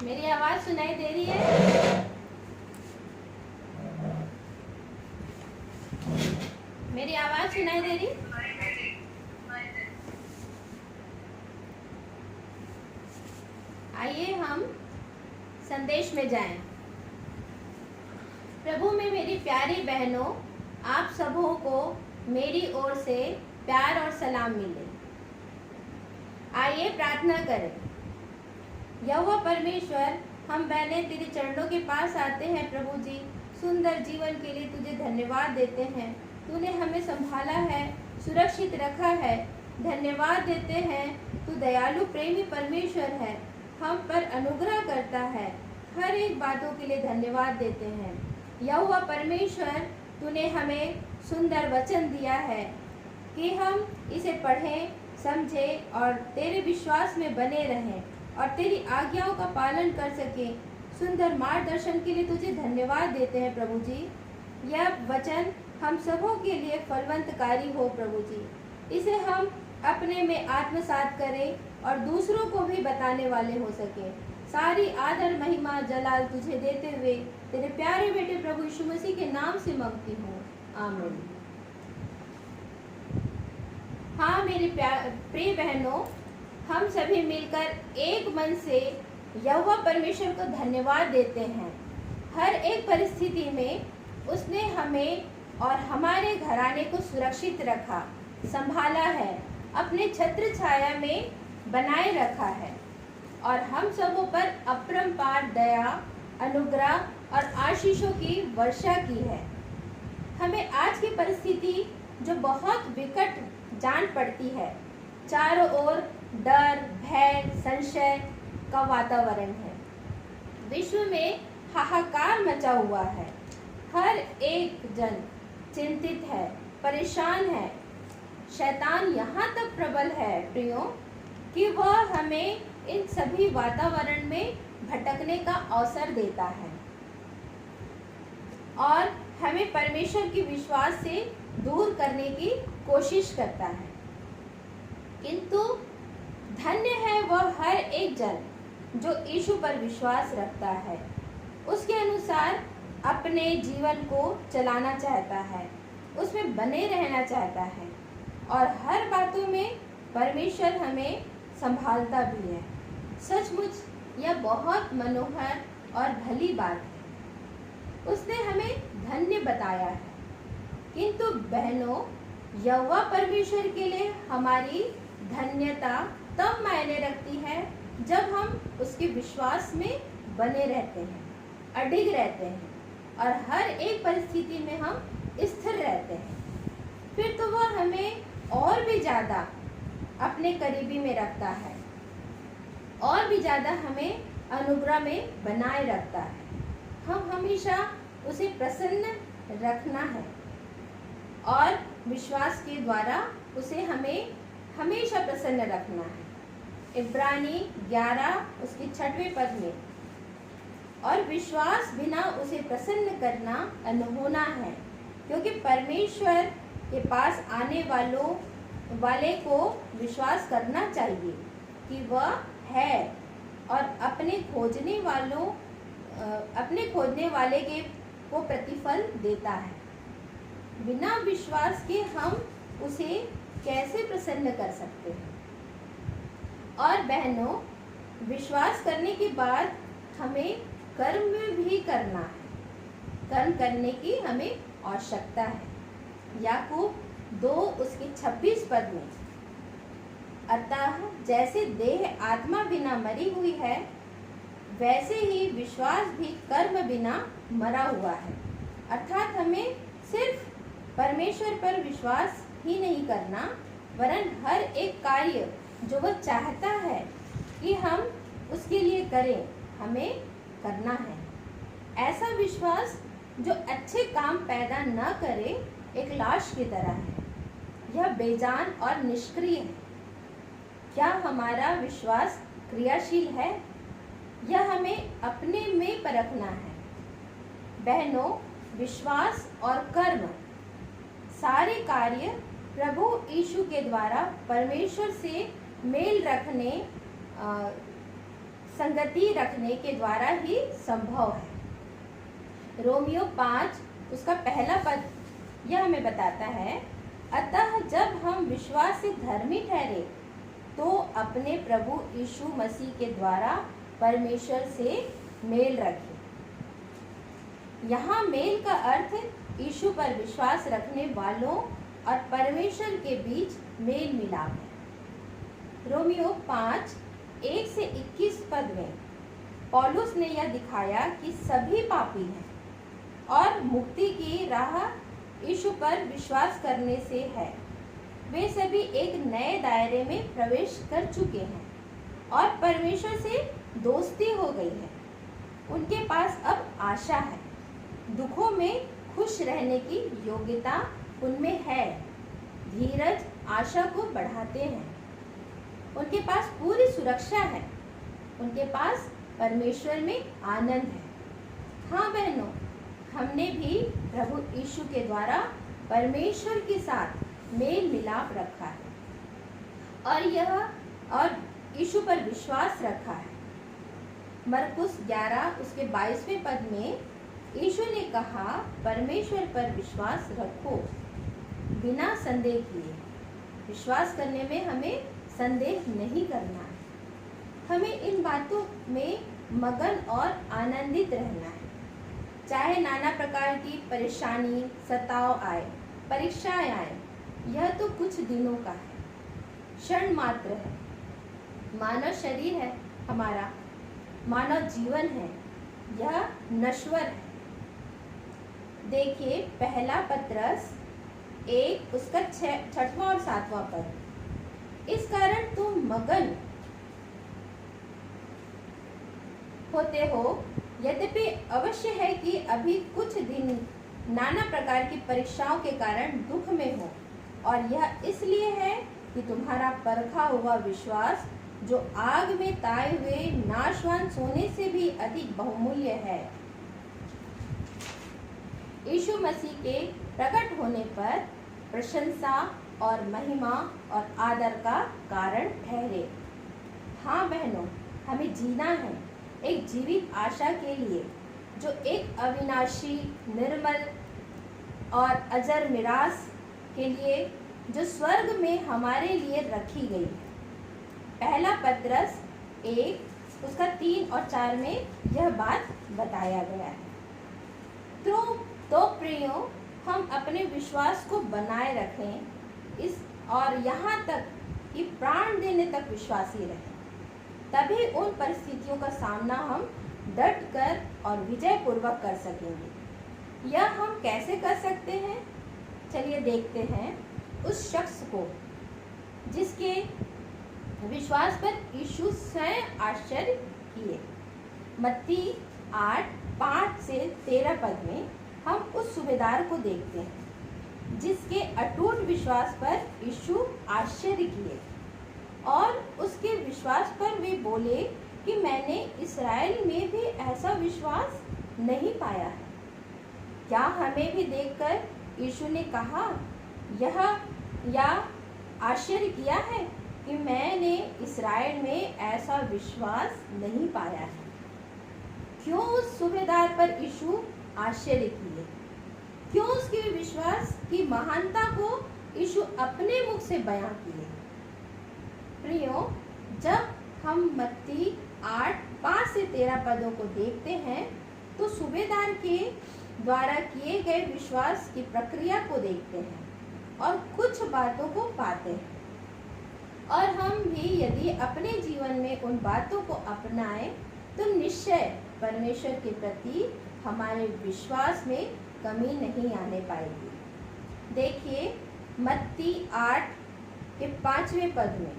मेरी आवाज सुनाई दे रही है? मेरी आवाज सुनाई दे रही? आइए हम संदेश में जाएं। प्रभु में मेरी प्यारी बहनों, आप सबों को मेरी ओर से प्यार और सलाम मिले। आइए प्रार्थना करें। यहोवा परमेश्वर, हम बहनें तेरे चरणों के पास आते हैं। प्रभु जी, सुंदर जीवन के लिए तुझे धन्यवाद देते हैं। तूने हमें संभाला है, सुरक्षित रखा है। धन्यवाद देते हैं, तू दयालु प्रेमी परमेश्वर है, हम पर अनुग्रह करता है। हर एक बातों के लिए धन्यवाद देते हैं। यहोवा परमेश्वर, तूने हमें सुंदर वचन दिया है कि हम इसे पढ़ें, समझें और तेरे विश्वास में बने रहें और तेरी आज्ञाओं का पालन कर सके। सुंदर मार्गदर्शन के लिए तुझे धन्यवाद देते हैं प्रभु जी। यह वचन हम सबों के लिए फलवंतकारी हो प्रभु जी। इसे हम अपने में आत्मसात करें और दूसरों को भी बताने वाले हो सके। सारी आदर महिमा जलाल तुझे देते हुए तेरे प्यारे बेटे प्रभु यीशु मसीह के नाम से मांगती हूँ, आमीन। हाँ मेरी प्रिय बहनों, हम सभी मिलकर एक मन से यहोवा परमेश्वर को धन्यवाद देते हैं। हर एक परिस्थिति में उसने हमें और हमारे घराने को सुरक्षित रखा, संभाला है, अपने छत्र छाया में बनाए रखा है और हम सबों पर अपरंपार दया, अनुग्रह और आशीषों की वर्षा की है। हमें आज की परिस्थिति जो बहुत विकट जान पड़ती है, चारों ओर डर, भय, संशय का वातावरण है। विश्व में हाहाकार मचा हुआ है। हर एक जन चिंतित है, परेशान है। शैतान यहाँ तक प्रबल है प्रियो कि वह हमें इन सभी वातावरण में भटकने का अवसर देता है और हमें परमेश्वर की विश्वास से दूर करने की कोशिश करता है। किंतु धन्य है वह हर एक जन जो यीशु पर विश्वास रखता है, उसके अनुसार अपने जीवन को चलाना चाहता है, उसमें बने रहना चाहता है और हर बातों में परमेश्वर हमें संभालता भी है। सचमुच यह बहुत मनोहर और भली बात है। उसने हमें धन्य बताया है। किंतु बहनों, यहोवा परमेश्वर के लिए हमारी धन्यता तब मायने रखती है जब हम उसके विश्वास में बने रहते हैं, अडिग रहते हैं और हर एक परिस्थिति में हम स्थिर रहते हैं। फिर तो वह हमें और भी ज़्यादा अपने करीबी में रखता है, और भी ज़्यादा हमें अनुग्रह में बनाए रखता है। हम हमेशा उसे प्रसन्न रखना है और विश्वास के द्वारा उसे हमें हमेशा प्रसन्न रखना है। इब्रानी 11 उसके 6वें पद में, और विश्वास बिना उसे प्रसन्न करना अनहोना है, क्योंकि परमेश्वर के पास आने वाले को विश्वास करना चाहिए कि वह है और अपने खोजने वाले को प्रतिफल देता है। बिना विश्वास के हम उसे कैसे प्रसन्न कर सकते हैं? और बहनों, विश्वास करने के बाद हमें कर्म भी करना है। कर्म करने की हमें आवश्यकता है। याकूब 2 उसके 26 पद में, अतः जैसे देह आत्मा बिना मरी हुई है, वैसे ही विश्वास भी कर्म बिना मरा हुआ है। अर्थात हमें सिर्फ परमेश्वर पर विश्वास ही नहीं करना, वरन हर एक कार्य जो वह चाहता है कि हम उसके लिए करें, हमें करना है। ऐसा विश्वास जो अच्छे काम पैदा न करे एक लाश की तरह है। यह बेजान और निष्क्रिय है। क्या हमारा विश्वास क्रियाशील है? यह हमें अपने में परखना है। बहनों, विश्वास और कर्म सारे कार्य प्रभु यीशु के द्वारा परमेश्वर से मेल रखने संगति रखने के द्वारा ही संभव है। रोमियो 5 उसका पहला पद यह हमें बताता है, अतः जब हम विश्वास से धर्मी ठहरे तो अपने प्रभु यीशु मसीह के द्वारा परमेश्वर से मेल रखें। यहाँ मेल का अर्थ यीशु पर विश्वास रखने वालों और परमेश्वर के बीच मेल मिलाप है। रोमियो 5:1 से 21 पद में पौलुस ने यह दिखाया कि सभी पापी हैं और मुक्ति की राह यीशु पर विश्वास करने से है। वे सभी एक नए दायरे में प्रवेश कर चुके हैं और परमेश्वर से दोस्ती हो गई है। उनके पास अब आशा है, दुखों में खुश रहने की योग्यता उनमें है, धीरज आशा को बढ़ाते हैं, उनके पास पूरी सुरक्षा है, उनके पास परमेश्वर में आनंद है। हाँ बहनों, हमने भी प्रभु यीशु के द्वारा परमेश्वर के साथ मेल मिलाप रखा है और यीशु पर विश्वास रखा है। मरकुस 11 उसके 22वें पद में यीशु ने कहा, परमेश्वर पर विश्वास रखो बिना संदेह किए। विश्वास करने में हमें संदेह नहीं करना है, हमें इन बातों में मगन और आनंदित रहना है। चाहे नाना प्रकार की परेशानी सताव आए, परीक्षाएं आए, यह तो कुछ दिनों का है, क्षण मात्र है। मानव शरीर है हमारा, मानव जीवन है, यह नश्वर है। देखिए पहला पत्रस 1 उसका 6वां और 7वां पद, इस कारण तुम मगन होते हो, यद्यपि अवश्य है कि अभी कुछ दिन नाना प्रकार की परीक्षाओं के कारण दुख में हो, और यह इसलिए है कि तुम्हारा परखा हुआ विश्वास जो आग में ताए हुए नाशवान सोने से भी अधिक बहुमूल्य है, यीशु मसीह के प्रकट होने पर प्रशंसा और महिमा और आदर का कारण ठहरे। हाँ बहनों, हमें जीना है एक जीवित आशा के लिए जो एक अविनाशी, निर्मल और अजर मिरास के लिए जो स्वर्ग में हमारे लिए रखी गई है। पहला पत्रस 1 उसका 3 और 4 में यह बात बताया गया है। तो प्रियो, हम अपने विश्वास को बनाए रखें और यहाँ तक कि प्राण देने तक विश्वासी रहें, तभी उन परिस्थितियों का सामना हम डट कर और विजय पूर्वक कर सकेंगे। यह हम कैसे कर सकते हैं? चलिए देखते हैं उस शख्स को जिसके विश्वास पर यीशु स्वयं आश्चर्य किए। मत्ती 8:5 से 13 पद में हम उस सूबेदार को देखते हैं जिसके अटूट विश्वास पर यीशु आश्चर्य किए, और उसके विश्वास पर वे बोले कि मैंने इस्राएल में भी ऐसा विश्वास नहीं पाया है। क्या हमें भी देखकर यीशु ने कहा या आश्चर्य किया है कि मैंने इस्राएल में ऐसा विश्वास नहीं पाया है? क्यों उस सूबेदार पर यीशु आश्चर्य किए? क्यों उसके विश्वास की महानता को यीशु अपने मुख से बयां किए? प्रियो, जब हम मत्ती 8:5 से 13 पदों को देखते हैं तो सूबेदार के द्वारा किए गए विश्वास की प्रक्रिया को देखते हैं और कुछ बातों को पाते हैं। और हम भी यदि अपने जीवन में उन बातों को अपनाएं तो निश्चय परमेश्वर के प्रति हमारे विश्वास में कमी नहीं आने पाएगी। देखिए मत्ती 8 के 5वें पद में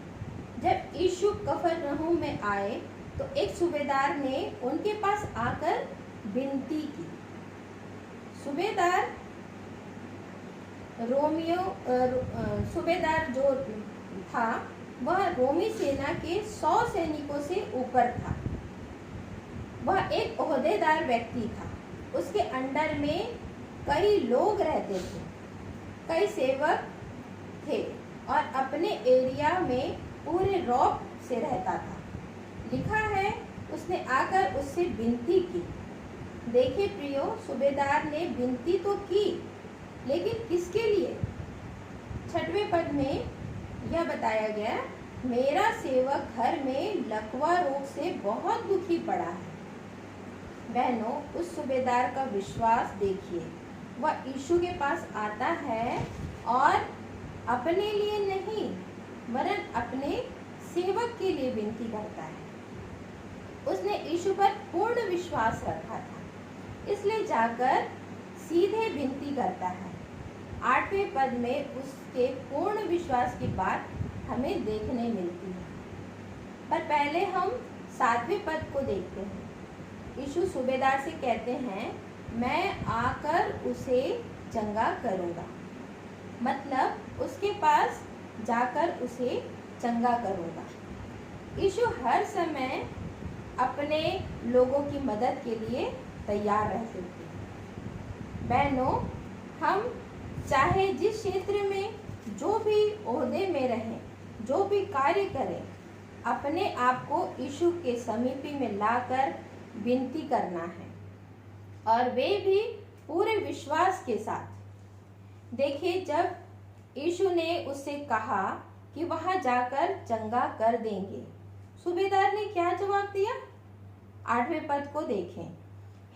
जब यीशु कफरनहूम में आए तो एक सूबेदार ने उनके पास आकर विनती की। सूबेदार जो था वह रोमी सेना के 100 सैनिकों से ऊपर था। वह एक ओहदेदार व्यक्ति था। उसके अंडर में कई लोग रहते थे, कई सेवक थे और अपने एरिया में पूरे रौब से रहता था। लिखा है उसने आकर उससे विनती की। देखिए प्रियो, सूबेदार ने विनती तो की, लेकिन किसके लिए? 6वें पद में यह बताया गया, मेरा सेवक घर में लकवा रोग से बहुत दुखी पड़ा है। बहनों, उस सूबेदार का विश्वास देखिए। वह यीशु के पास आता है और अपने लिए नहीं वरन अपने सेवक के लिए विनती करता है। उसने यीशु पर पूर्ण विश्वास रखा था, इसलिए जाकर सीधे विनती करता है। 8वें पद में उसके पूर्ण विश्वास की बात हमें देखने मिलती है। पर पहले हम 7वें पद को देखते हैं। यीशु सूबेदार से कहते हैं, मैं आकर उसे चंगा करूँगा। मतलब उसके पास जाकर उसे चंगा करूँगा। यीशु हर समय अपने लोगों की मदद के लिए तैयार रहते थे। बहनों, हम चाहे जिस क्षेत्र में जो भी ओहदे में रहें, जो भी कार्य करें, अपने आप को यीशु के समीपी में लाकर विनती करना है, और वे भी पूरे विश्वास के साथ। देखिए, जब यीशु ने उससे कहा कि वहां जाकर चंगा कर देंगे, सूबेदार ने क्या जवाब दिया? 8वें पद को देखें।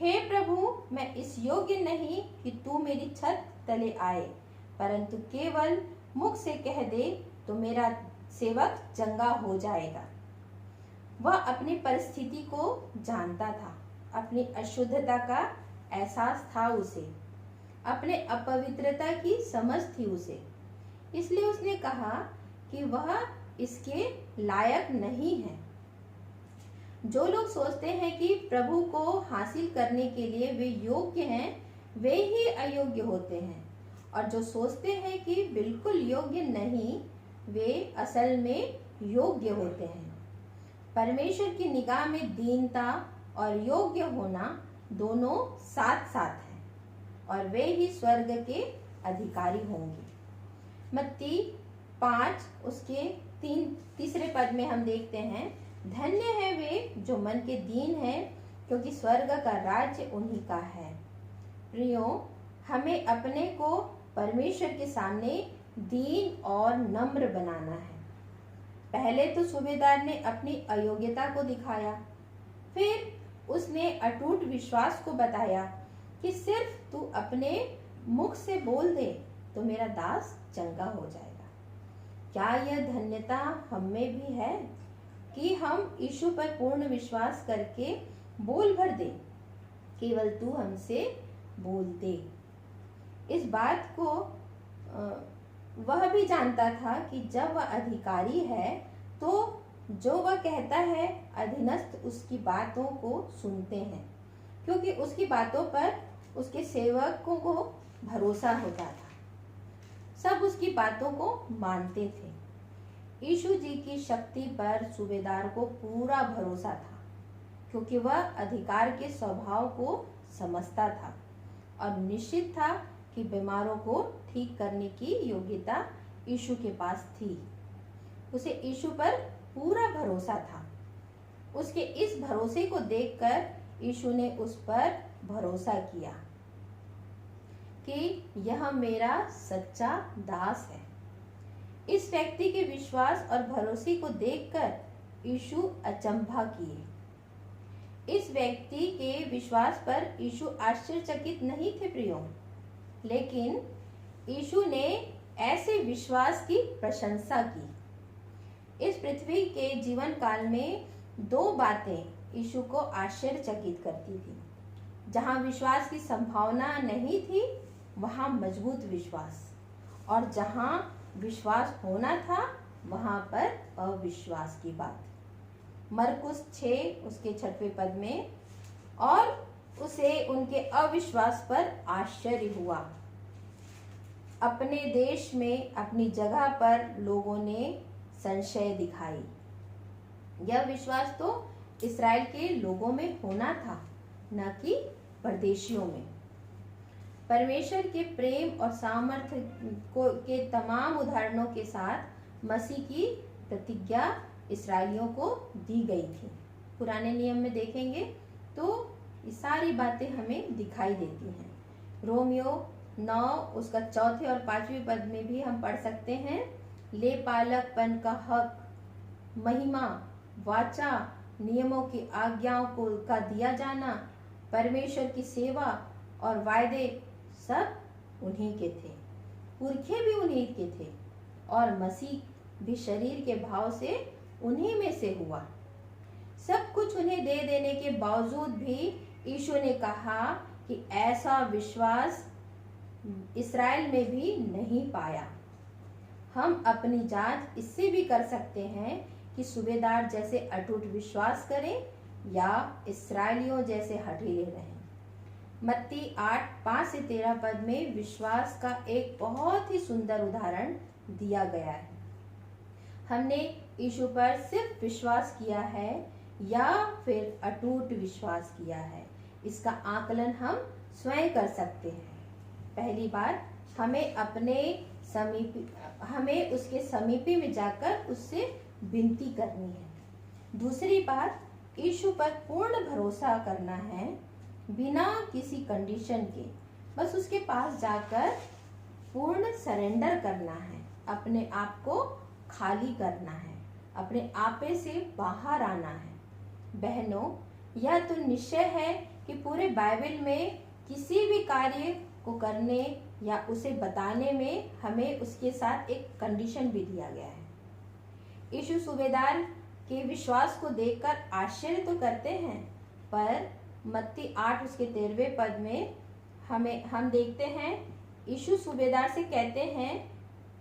हे प्रभु, मैं इस योग्य नहीं कि तू मेरी छत तले आए, परंतु केवल मुख से कह दे तो मेरा सेवक चंगा हो जाएगा। वह अपनी परिस्थिति को जानता था, अपनी अशुद्धता का एहसास था उसे, अपने अपवित्रता की समझ थी उसे। इसलिए उसने कहा कि वह इसके लायक नहीं है। जो लोग सोचते हैं कि प्रभु को हासिल करने के लिए वे योग्य हैं, वे ही अयोग्य होते हैं, और जो सोचते हैं कि बिल्कुल योग्य नहीं, वे असल में योग्य होते हैं। परमेश्वर की निगाह में दीनता और योग्य होना दोनों साथ साथ हैं, और वे ही स्वर्ग के अधिकारी होंगे। मत्ती 5 उसके 3 पद में हम देखते हैं, धन्य है वे जो मन के दीन हैं, क्योंकि स्वर्ग का राज्य उन्हीं का है। प्रियो, हमें अपने को परमेश्वर के सामने दीन और नम्र बनाना है। पहले तो सूबेदार ने अपनी अयोग्यता को दिखाया, फिर उसने अटूट विश्वास को बताया कि सिर्फ तू अपने मुख से बोल दे तो मेरा दास चंगा हो जाएगा। क्या यह धन्यता हम में भी है कि हम यीशु पर पूर्ण विश्वास करके बोल भर दे, केवल तू हमसे बोल दे। इस बात को वह भी जानता था कि जब वह अधिकारी है तो जो वह कहता है अधीनस्थ उसकी बातों को सुनते हैं, क्योंकि उसकी बातों पर उसके सेवकों को भरोसा होता था। सब उसकी बातों को मानते थे। यीशु जी की शक्ति पर सूबेदार को पूरा भरोसा था, क्योंकि वह अधिकार के स्वभाव को समझता था और निश्चित था कि बीमारों को ठीक करने की योग्यता यीशु के पास थी। उसे यीशु पर पूरा भरोसा था। उसके इस भरोसे को देखकर यीशु ने उस पर भरोसा किया कि यह मेरा सच्चा दास है। इस व्यक्ति के विश्वास और भरोसे को देखकर यीशु अचंभा किए। इस व्यक्ति के विश्वास पर यीशु आश्चर्यचकित नहीं थे प्रियो, लेकिन यीशु ने ऐसे विश्वास की प्रशंसा की। इस पृथ्वी के जीवन काल में 2 बातें यीशु को आश्चर्यचकित करती थी। जहां विश्वास की संभावना नहीं थी, वहां मजबूत विश्वास, और जहां विश्वास होना था, वहां पर अविश्वास की बात। मरकुस 6 उसके 6वें पद में, और उसे उनके अविश्वास पर आश्चर्य हुआ। अपने देश में अपनी जगह पर लोगों ने संशय दिखाई। यह विश्वास तो इस्राएल के लोगों में होना था, न कि परदेशियों में। परमेश्वर के प्रेम और सामर्थ्य के तमाम उदाहरणों के साथ मसीह की प्रतिज्ञा इस्राएलियों को दी गई थी। पुराने नियम में देखेंगे तो ये सारी बातें हमें दिखाई देती हैं। रोमियो 9 उसका 4 और 5वें पद में भी हम पढ़ सकते हैं, ले पालकपन का हक, महिमा, वाचा, नियमों की आज्ञाओं को का दिया जाना, परमेश्वर की सेवा और वायदे सब उन्हीं के थे, पुरखे भी उन्हीं के थे और मसीह भी शरीर के भाव से उन्हीं में से हुआ। सब कुछ उन्हें दे देने के बावजूद भी यीशु ने कहा कि ऐसा विश्वास इस्राएल में भी नहीं पाया। हम अपनी जांच इससे भी कर सकते हैं कि सूबेदार जैसे अटूट विश्वास करें या इस्राएलियों जैसे हठीले रहें। मत्ती 8:5-13 पद में विश्वास का एक बहुत ही सुंदर उदाहरण दिया गया है। हमने यीशु पर सिर्फ विश्वास किया है या फिर अटूट विश्वास किया है, इसका आकलन हम स्वयं कर सकते हैं। पहली बात, हमें उसके समीपी में जाकर उससे विनती करनी है। दूसरी बात, यीशु पर पूर्ण भरोसा करना है बिना किसी कंडीशन के। बस उसके पास जाकर पूर्ण सरेंडर करना है, अपने आप को खाली करना है, अपने आपे से बाहर आना है। बहनों, यह तो निश्चय है कि पूरे बाइबल में किसी भी कार्य को करने या उसे बताने में हमें उसके साथ एक कंडीशन भी दिया गया है। यीशु सूबेदार के विश्वास को देखकर आश्चर्य तो करते हैं, पर मत्ती 8 उसके 13वें पद में हम देखते हैं यीशु सूबेदार से कहते हैं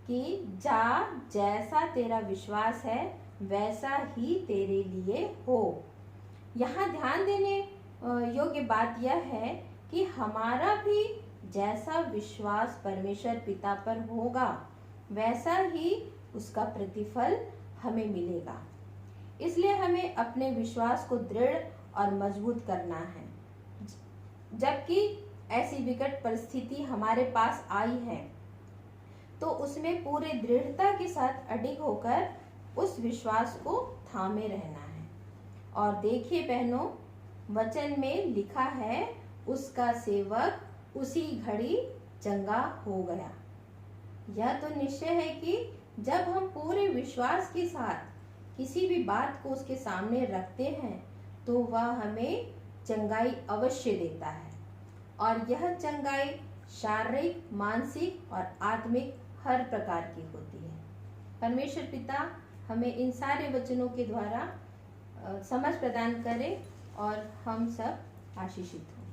कि जा, जैसा तेरा विश्वास है वैसा ही तेरे लिए हो। यहाँ ध्यान देने योग्य बात यह है कि हमारा भी जैसा विश्वास परमेश्वर पिता पर होगा वैसा ही उसका प्रतिफल हमें मिलेगा। इसलिए हमें अपने विश्वास को दृढ़ और मजबूत करना है। जबकि ऐसी विकट परिस्थिति हमारे पास आई है तो उसमें पूरे दृढ़ता के साथ अडिग होकर उस विश्वास को थामे रहना है। और देखिए बहनों, वचन में लिखा है उसका सेवक उसी घड़ी चंगा हो गया। यह तो निश्चय है कि जब हम पूरे विश्वास के साथ किसी भी बात को उसके सामने रखते हैं तो वह हमें चंगाई अवश्य देता है। और यह चंगाई शारीरिक, मानसिक और आत्मिक हर प्रकार की होती है। परमेश्वर पिता हमें इन सारे वचनों के द्वारा समझ प्रदान करे और हम सब आशीषित हों।